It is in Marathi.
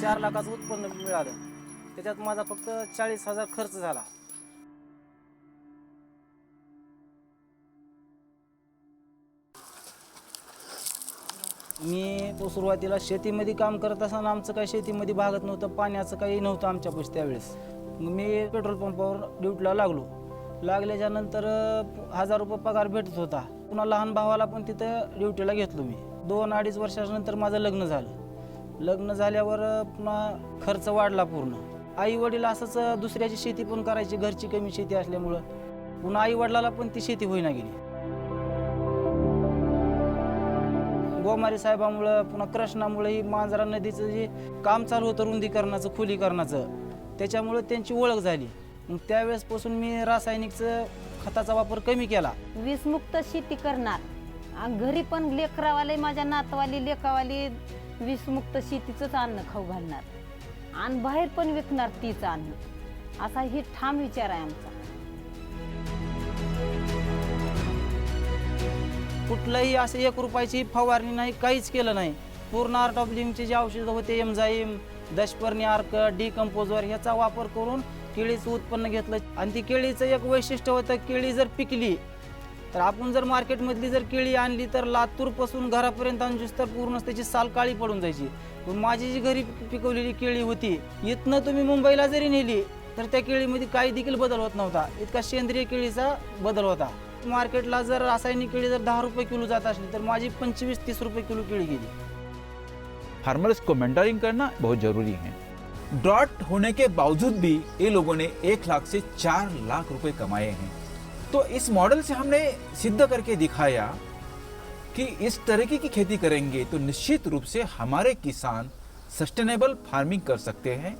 4 लाखाचं उत्पन्न मिळालं. त्याच्यात माझा फक्त 40,000 खर्च झाला. मी सुरुवातीला शेतीमध्ये काम करत असताना आमचं काही शेतीमध्ये भागत नव्हतं, पाण्याचं काही नव्हतं आमच्यापाशी त्यावेळेस. मग मी पेट्रोल पंपावर ड्युटीला लागल्याच्या नंतर 1000 रुपये पगार भेटत होता. पुन्हा लहान भावाला पण तिथं ड्युटीला घेतलो मी. 2-2.5 वर्षानंतर माझं लग्न झालं. लग्न झाल्यावर पुन्हा खर्च वाढला पूर्ण. आई वडील असंच दुसऱ्याची शेती पण करायची, घरची कमी शेती असल्यामुळं. पुन्हा आई वडिलाला पण ती शेती होईना गेली. गोमारी साहेबामुळं पुन्हा कृष्णामुळे ही मांजरा नदीचं जे काम चालू होतं रुंदीकरणाचं, खोलीकरणाचं, त्याच्यामुळं त्यांची ओळख झाली. मग त्यावेळेसपासून मी रासायनिकचं खताचा वापर कमी केला. विषमुक्त शेती करणार, घरी पण लेकरावाले, माझ्या नातवाली लेकावाली विषमुक्त शेतीचंच अन्न खाऊ घालणार आणि बाहेर पण विकणार तीच अन्न, असा ही ठाम विचार आहे आमचा. कुठलंही असं 1 रुपयाची फवारणी नाही, काहीच केलं नाही. पूर्ण आर्ट ऑफ लिव्हिंगचे जे औषधं होते, एमझाईम, दशपर्णी अर्क, डिकम्पोजर ह्याचा वापर करून केळीचं उत्पन्न घेतलं. आणि ती केळीचं एक वैशिष्ट्य होतं, केळी जर पिकली तर आपण जर मार्केटमधली जर केळी आणली तर लातूरपासून घरापर्यंत आणूस तर पूर्ण त्याची साल काळी पडून जायची. पण माझी जी घरी पिकवलेली केळी होती, इथनं तुम्ही मुंबईला जरी नेली तर त्या केळीमध्ये काही देखील बदल होत नव्हता. इतका सेंद्रिय केळीचा बदल होता. मार्केटला जर रासायनिक केळी जर 10 रुपये किलो जात असली तर माझी 25-30 रुपये किलो केळी गेली. फार्मर्स को मेंटरिंग करना बहुत जरूरी है. ड्रॉट होने के बावजूद भी ये लोगों ने 1 लाख से 4 लाख रुपए कमाए हैं. तो इस मॉडल से हमने सिद्ध करके दिखाया कि इस तरीके की खेती करेंगे तो निश्चित रूप से हमारे किसान सस्टेनेबल फार्मिंग कर सकते हैं.